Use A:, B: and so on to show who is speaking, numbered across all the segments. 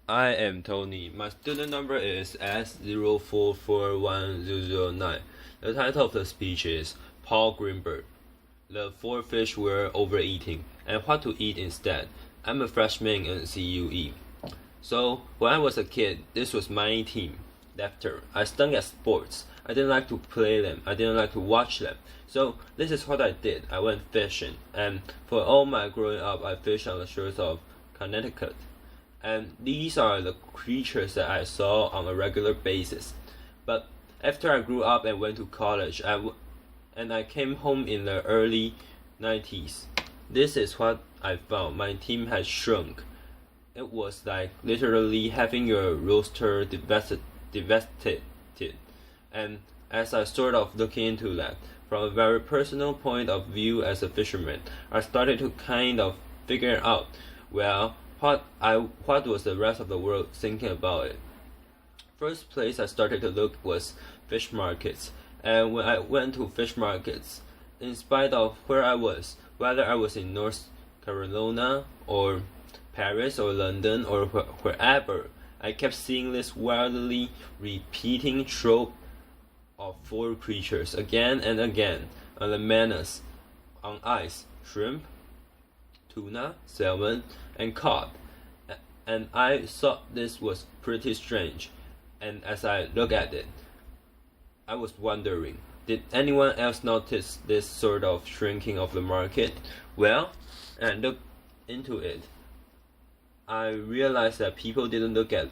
A: I am Tony. My student number is S044109. The title of the speech is Paul Greenberg. The four fish were overeating and what to eat instead. I'm a freshman in CUE. So, when I was a kid, this was my team. Laughter. I stunk at sports. I didn't like to play them. I didn't like to watch them. So, this is what I did. I went fishing. And for all my growing up, I fished on the shores of Connecticut. And these are the creatures that I saw on a regular basis. But after I grew up and went to college, and I came home in the early 90s, this is what I found. My team had shrunk. It was like literally having your roster devastated. And as I sort of looking into that, from a very personal point of view as a fisherman, I started to kind of figure out, well, what was the rest of the world thinking about it. First place I started to look was fish markets. And when I went to fish markets, in spite of where I was, whether I was in North Carolina or Paris or London or wherever, I kept seeing this wildly repeating trope of four creatures again and again on the menus on ice: shrimp, tuna, salmon, and cod. And I thought this was pretty strange. And as I look at it, I was wondering, did anyone else notice this sort of shrinking of the market? Well, and I looked into it, I realized that people didn't look at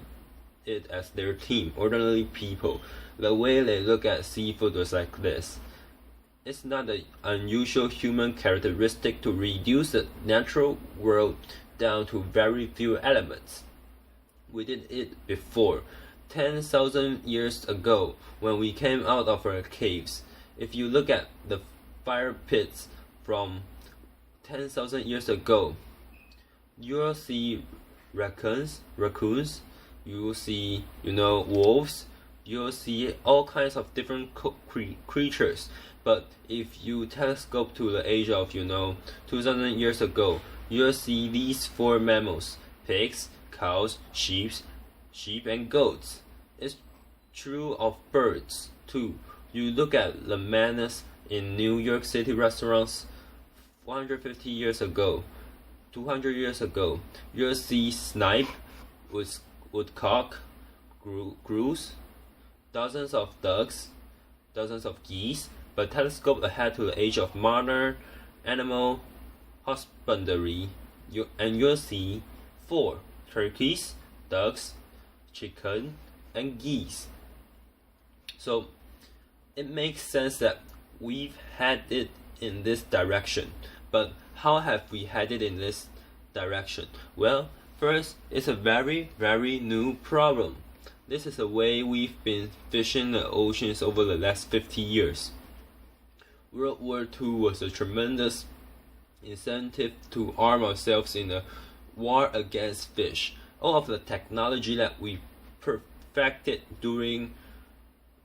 A: it as their team, ordinary people. The way they look at seafood was like this. It's not an unusual human characteristic to reduce the natural world down to very few elements. We did it before, 10,000 years ago, when we came out of our caves. If you look at the fire pits from 10,000 years ago, you'll see raccoons, you'll see, wolves, you'll see all kinds of different creatures. But if you telescope to the age of, 2,000 years ago, you'll see these four mammals: pigs, cows, sheep, and goats. It's true of birds, too. You look at the menus in New York City restaurants 150 years ago, 200 years ago, you'll see snipe, woodcock, grouse, dozens of ducks, dozens of geese. But telescope ahead to the age of modern animal husbandry, and you'll see 4 turkeys, ducks, chicken, and geese. So it makes sense that we've had it in this direction. But how have we had it in this direction? Well, first, it's a very, very new problem. This is the way we've been fishing the oceans over the last 50 years. World War II was a tremendous incentive to arm ourselves in a war against fish. All of the technology that we perfected during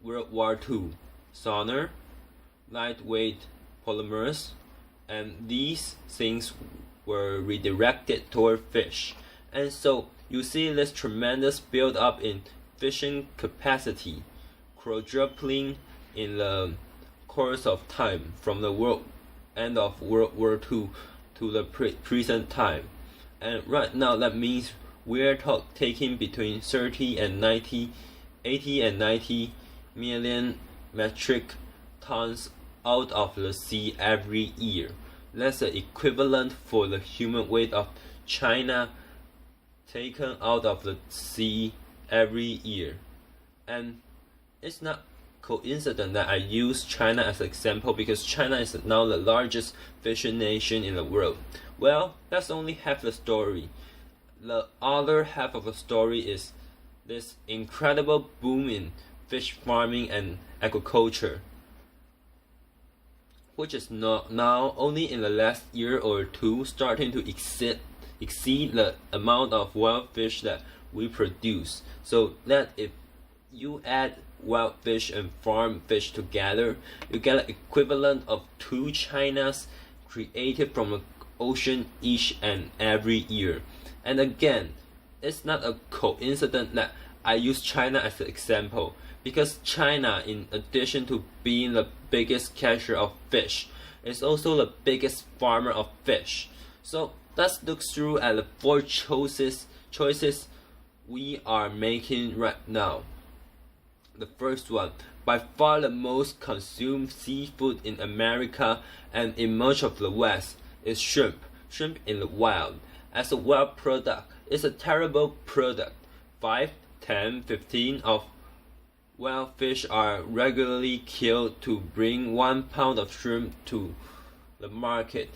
A: World War II, sonar, lightweight polymers, and these things were redirected toward fish. And so you see this tremendous build up in fishing capacity, quadrupling in the course of time from the end of World War II to the present time. And right now that means we're taking between 80 and 90 million metric tons out of the sea every year. That's the equivalent for the human weight of China taken out of the sea every year. And it's not coincident that I use China as an example, because China is now the largest fishing nation in the world. Well, that's only half the story. The other half of the story is this incredible boom in fish farming and aquaculture, which is now only in the last year or two starting to exceed the amount of wild fish that we produce. So that if you add wild fish and farm fish together, you get an equivalent of 2 Chinas created from the ocean each and every year. And again, it's not a coincidence that I use China as an example, because China, in addition to being the biggest catcher of fish, is also the biggest farmer of fish. So let's look through at the 4 choices we are making right now. The first one, by far the most consumed seafood in America and in much of the West, is shrimp. Shrimp in the wild. As a wild product, it's a terrible product. 5, 10, 15 of wild fish are regularly killed to bring 1 pound of shrimp to the market.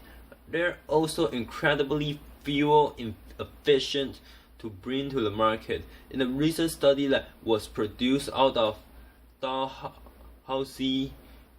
A: They're also incredibly fuel efficient to bring to the market. In a recent study that was produced out of Dalhousie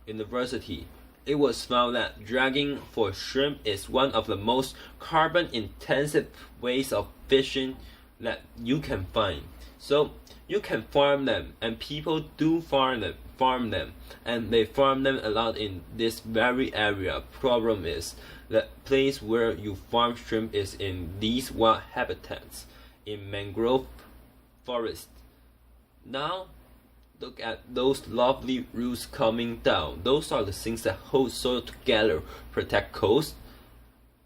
A: University, it was found that dragging for shrimp is one of the most carbon-intensive ways of fishing that you can find. So you can farm them, and people do farm them, and they farm them a lot in this very area. Problem is, the place where you farm shrimp is in these wild habitats, in mangrove forests. Now, look at those lovely roots coming down. Those are the things that hold soil together, protect coast,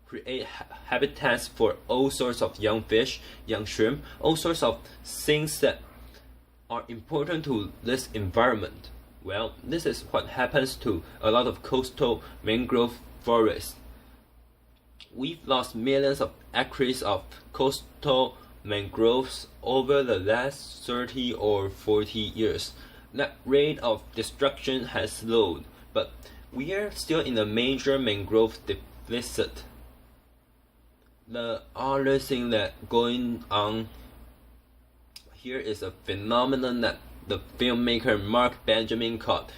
A: create habitats for all sorts of young fish, young shrimp, all sorts of things that are important to this environment. Well, this is what happens to a lot of coastal mangrove forests. We've lost millions of acres of coastal mangroves over the last 30 or 40 years. That rate of destruction has slowed, but we are still in a major mangrove deficit. The other thing that going on here is a phenomenon that the filmmaker Mark Benjamin called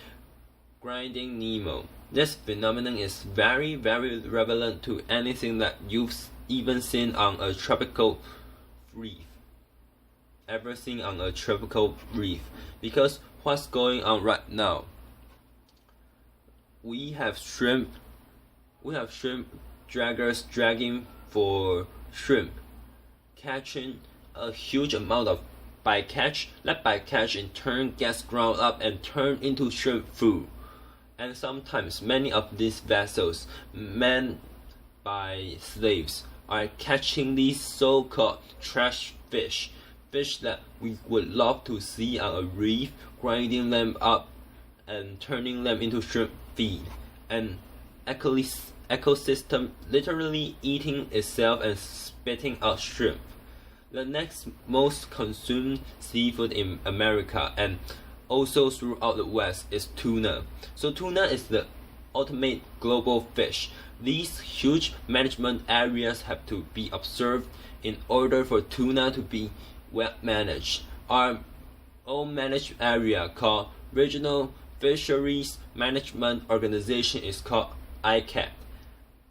A: grinding Nemo. This phenomenon is very, very relevant to anything that you've even seen on a tropical reef. Ever seen on a tropical reef? Because what's going on right now? We have shrimp draggers dragging for shrimp, catching a huge amount of bycatch. That bycatch in turn gets ground up and turned into shrimp food. And sometimes many of these vessels, manned by slaves, are catching these so-called trash fish that we would love to see on a reef, grinding them up and turning them into shrimp feed. And ecosystem literally eating itself and spitting out shrimp. The next most consumed seafood in America and also throughout the West is tuna. So tuna is the ultimate global fish. These huge management areas have to be observed in order for tuna to be well managed. Our own managed area called Regional Fisheries Management Organization is called ICAP,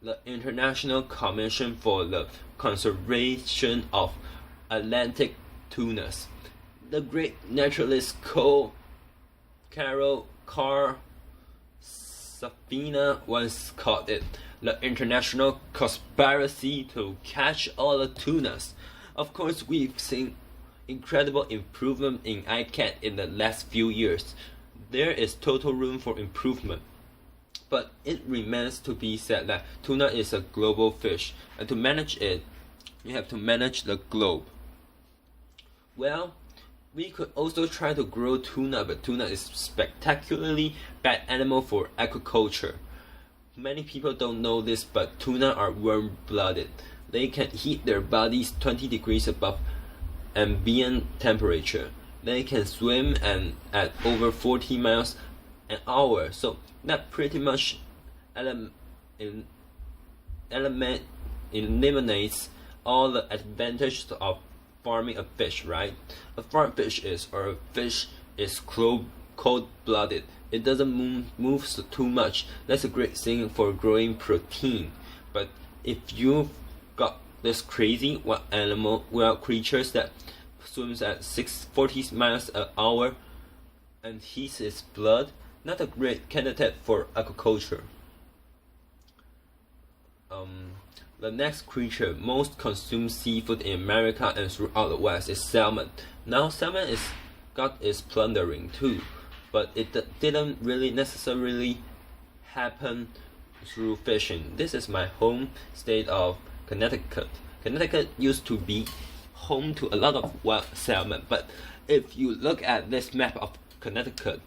A: the International Commission for the Conservation of Atlantic Tunas. The great naturalist Carol Safina once called it the international conspiracy to catch all the tunas. Of course, we've seen incredible improvement in ICAT in the last few years. There is total room for improvement. But it remains to be said that tuna is a global fish, and to manage it, you have to manage the globe. Well, we could also try to grow tuna, but tuna is spectacularly bad animal for aquaculture. Many people don't know this, but tuna are warm-blooded. They can heat their bodies 20 degrees above ambient temperature. They can swim and at over 40 miles an hour. So that pretty much eliminates all the advantages of farming a fish, right? A farm fish is cold-blooded. It doesn't move too much. That's a great thing for growing protein. But if you've got this crazy wild creatures that swims at 40 miles an hour and heats its blood, not a great candidate for aquaculture. The next creature most consumed seafood in America and throughout the West is salmon. Now salmon is got its plundering too, but it didn't really necessarily happen through fishing. This is my home state of Connecticut. Connecticut used to be home to a lot of wild salmon, but if you look at this map of Connecticut,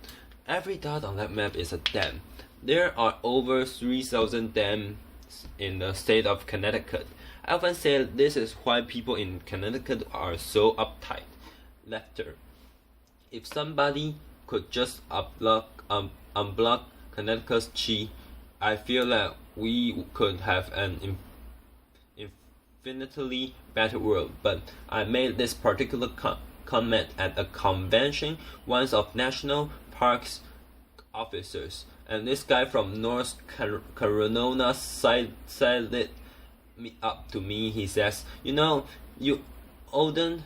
A: every dot on that map is a dam. There are over 3,000 dams in the state of Connecticut. I often say this is why people in Connecticut are so uptight. Laughter. If somebody could just unblock Connecticut's chi, I feel that we could have an infinitely better world. But I made this particular comment at a convention once of National Parks officers, and this guy from North Carolina sided me up to me. He says, you oughtn't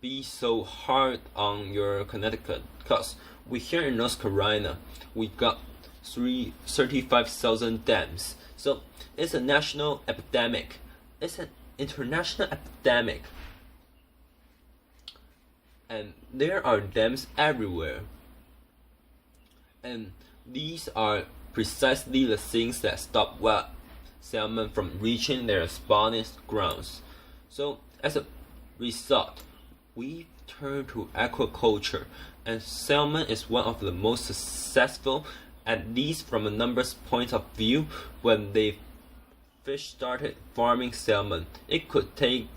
A: be so hard on your Connecticut, cause we here in North Carolina, we got 35,000 dams. So it's a national epidemic. It's an international epidemic. And there are dams everywhere. And these are precisely the things that stop wild salmon from reaching their spawning grounds. So as a result, we turn to aquaculture, and salmon is one of the most successful, at least from a numbers point of view. When the fish started farming salmon, it could take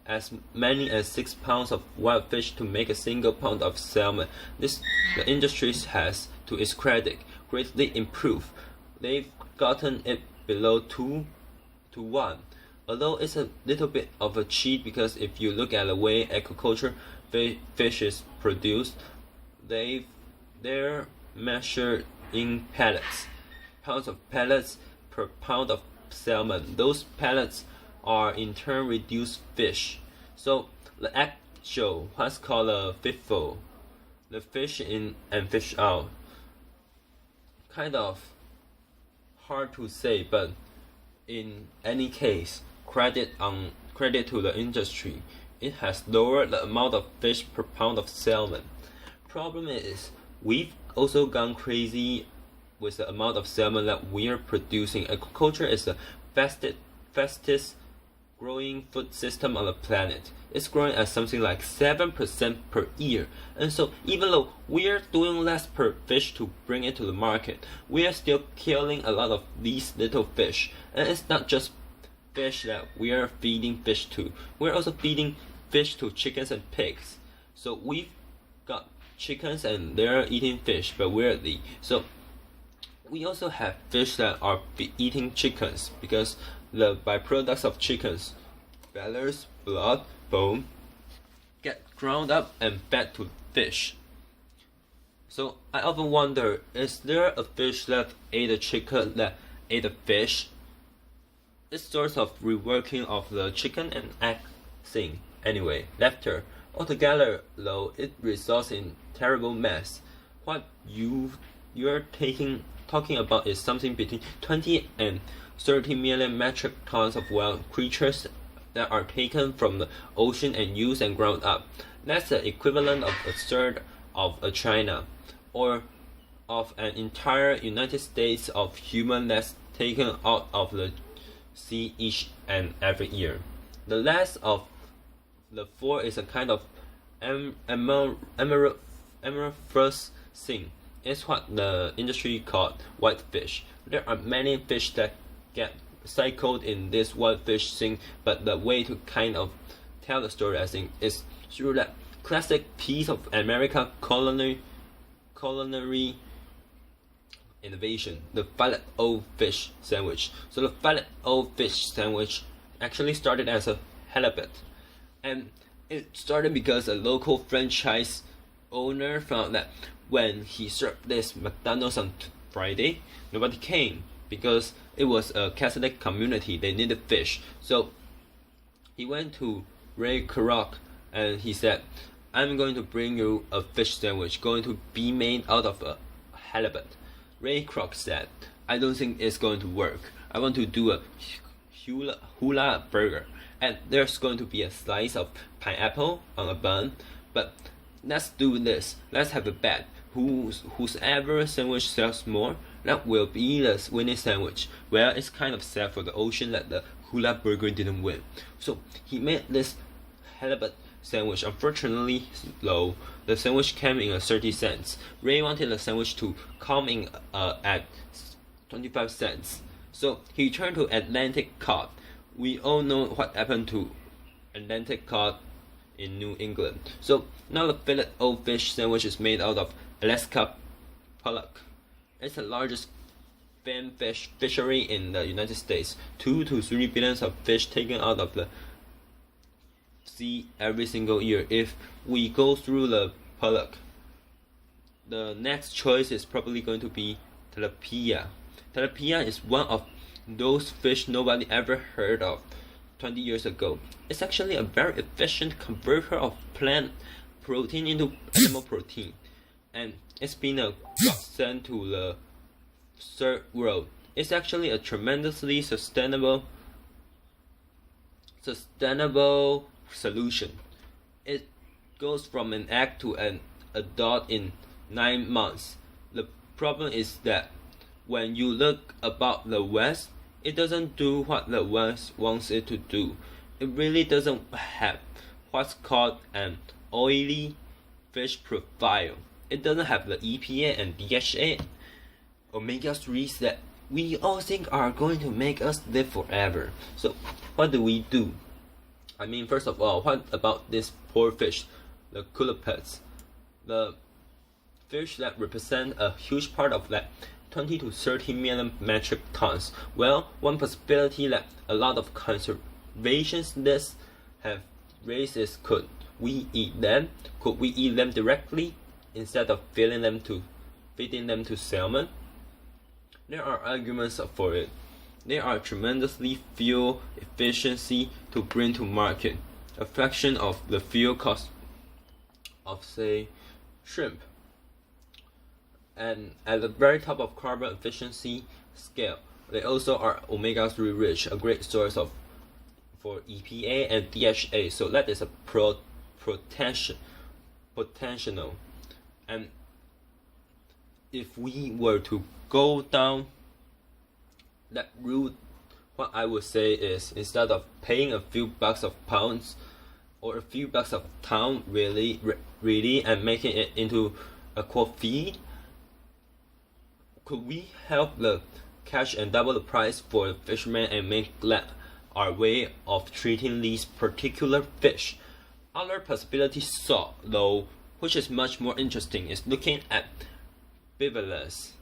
A: as many as 6 pounds of wild fish to make a single pound of salmon. The industry has, to its credit, greatly improved. They've gotten it below 2 to 1. Although it's a little bit of a cheat, because if you look at the way aquaculture fish is produced, they're measured in pellets, pounds of pellets per pound of salmon. Those pellets are in turn reduced fish. So the actual what's called a FIFO, the fish in and fish out, kind of hard to say, but in any case, credit to the industry. It has lowered the amount of fish per pound of salmon. Problem is, we've also gone crazy with the amount of salmon that we're producing. Aquaculture is the fastest growing food system on the planet. It's growing at something like 7% per year. And so even though we're doing less per fish to bring it to the market, we are still killing a lot of these little fish. And it's not just fish that we are feeding fish to. We're also feeding fish to chickens and pigs. So we've got chickens and they're eating fish, but weirdly. So we also have fish that are eating chickens, because the byproducts of chickens, feathers, blood, bone, get ground up and fed to fish. So I often wonder, is there a fish that ate a chicken that ate a fish? It's sort of reworking of the chicken and egg thing. Anyway, laughter. Altogether, though, it results in terrible mess. What you're talking about is something between 20 and 30 million metric tons of wild creatures that are taken from the ocean and used and ground up. That's the equivalent of a third of a China, or of an entire United States of human that's taken out of the sea each and every year. The last of the four is a kind of amorphous thing. It's what the industry called whitefish. There are many fish that get cycled in this whitefish thing, but the way to kind of tell the story, I think, is through that classic piece of American culinary innovation, the Filet-O fish sandwich. So the Filet-O fish sandwich actually started as a halibut, and it started because a local franchise owner found that when he served this McDonald's on Friday, nobody came because it was a Catholic community. They needed fish. So he went to Ray Kroc and he said, I'm going to bring you a fish sandwich going to be made out of a halibut. Ray Kroc said, I don't think it's going to work. I want to do a hula burger, and there's going to be a slice of pineapple on a bun. But let's do this. Let's have a bet. Whoever sandwich sells more, that will be the winning sandwich. Well, it's kind of sad for the ocean that the hula burger didn't win. So he made this halibut sandwich. Unfortunately, though, the sandwich came in at 30 cents. Ray wanted the sandwich to come in at 25 cents. So he turned to Atlantic cod. We all know what happened to Atlantic cod in New England. So now the fillet O fish sandwich is made out of Alaska pollock. It's the largest fan fish fishery in the United States. 2 to 3 billions of fish taken out of the sea every single year. If we go through the pollock, the next choice is probably going to be tilapia. Tilapia is one of those fish nobody ever heard of 20 years ago. It's actually a very efficient converter of plant protein into animal protein, and it's been a godsend to the third world. It's actually a tremendously sustainable solution. It goes from an egg to an adult in 9 months. The problem is that when you look about the West, it doesn't do what the West wants it to do. It really doesn't have what's called an oily fish profile. It doesn't have the EPA and DHA, omega-3s that we all think are going to make us live forever. So what do? I mean, first of all, what about this poor fish, the culipets, the fish that represent a huge part of that 20 to 30 million metric tons? Well, one possibility that a lot of conservationists have raised is, could we eat them? Could we eat them directly instead of feeding them to salmon? There are arguments for it. There are tremendously fuel efficiency to bring to market, a fraction of the fuel cost of, say, shrimp. And at the very top of carbon efficiency scale, they also are omega-3 rich, a great source for EPA and DHA. So that is a potential. And if we were to go down that route, what I would say is, instead of paying a few bucks of pounds or a few bucks of pound really and making it into a core fee, could we help the catch and double the price for the fishermen and make that our way of treating these particular fish? Other possibilities sought, though, which is much more interesting, is looking at bivalves,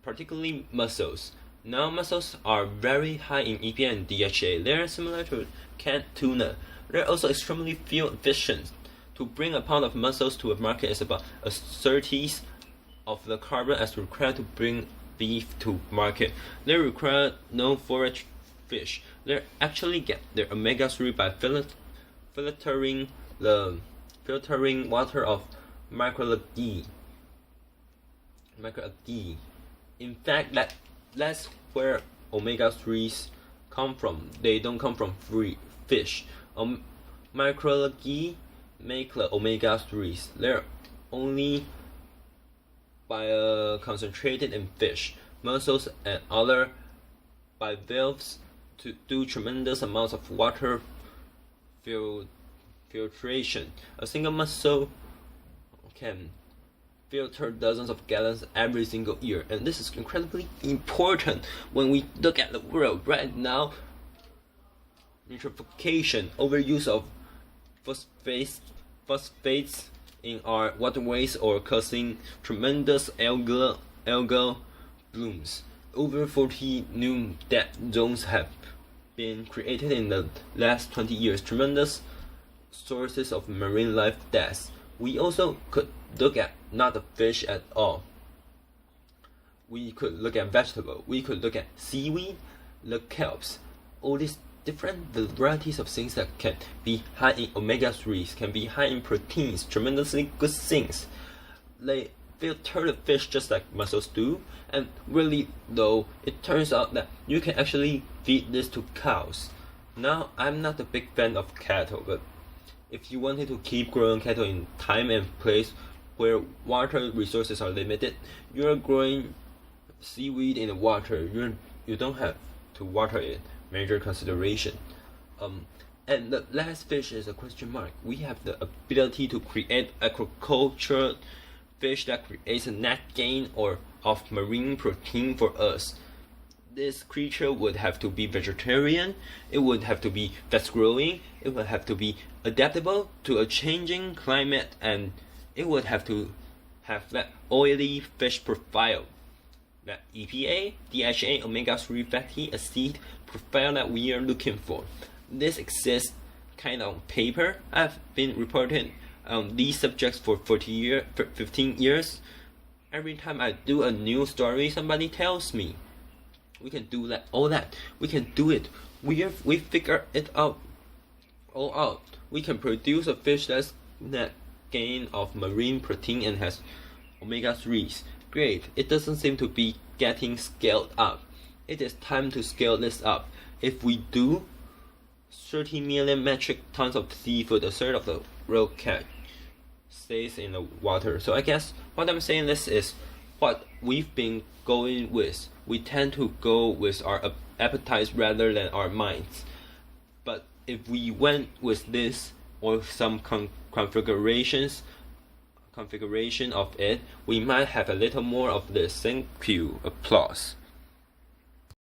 A: particularly mussels. Now, mussels are very high in EPA and DHA. They are similar to canned tuna. They're also extremely fuel efficient. To bring a pound of mussels to a market is about a 30th of the carbon as required to bring beef to market. They require no forage fish. They actually get their omega-3 by filtering water of microalgae. In fact, that's where omega-3s come from. They don't come from free fish. Microalgae make the omega-3s. They're only concentrated in fish, mussels, and other bivalves to do tremendous amounts of water filtration. A single mussel can filter dozens of gallons every single year, and this is incredibly important when we look at the world right now. Nitrification, overuse of phosphates in our waterways or causing tremendous algal blooms. Over 40 new dead zones have been created in the last 20 years, tremendous sources of marine life deaths. We also could look at not the fish at all. We could look at vegetable. We could look at seaweed, the kelps, all these different varieties of things that can be high in omega-3s, can be high in proteins, tremendously good things. They filter the fish just like mussels do. And really though, it turns out that you can actually feed this to cows. Now, I'm not a big fan of cattle, but if you wanted to keep growing cattle in time and place where water resources are limited, you're growing seaweed in the water. You don't have to water it. Major consideration. And the last fish is a question mark. We have the ability to create aquaculture fish that creates a net gain or of marine protein for us. This creature would have to be vegetarian, it would have to be fast growing, it would have to be adaptable to a changing climate, and it would have to have that oily fish profile, that EPA, DHA, omega-3 fatty acid profile that we are looking for. This exists kind of on paper. I've been reporting these subjects for 15 years. Every time I do a new story, somebody tells me, we can do that, all that. We can do it. We figure it out, all out. We can produce a fish that's net gain of marine protein and has omega-3s. Great. It doesn't seem to be getting scaled up. It is time to scale this up. If we do, 30 million metric tons of seafood, a third of the world catch, stays in the water. So I guess what I'm saying this is what we've been going with. We tend to go with our appetites rather than our minds. But if we went with this or some configuration of it, we might have a little more of this. Thank you. Applause.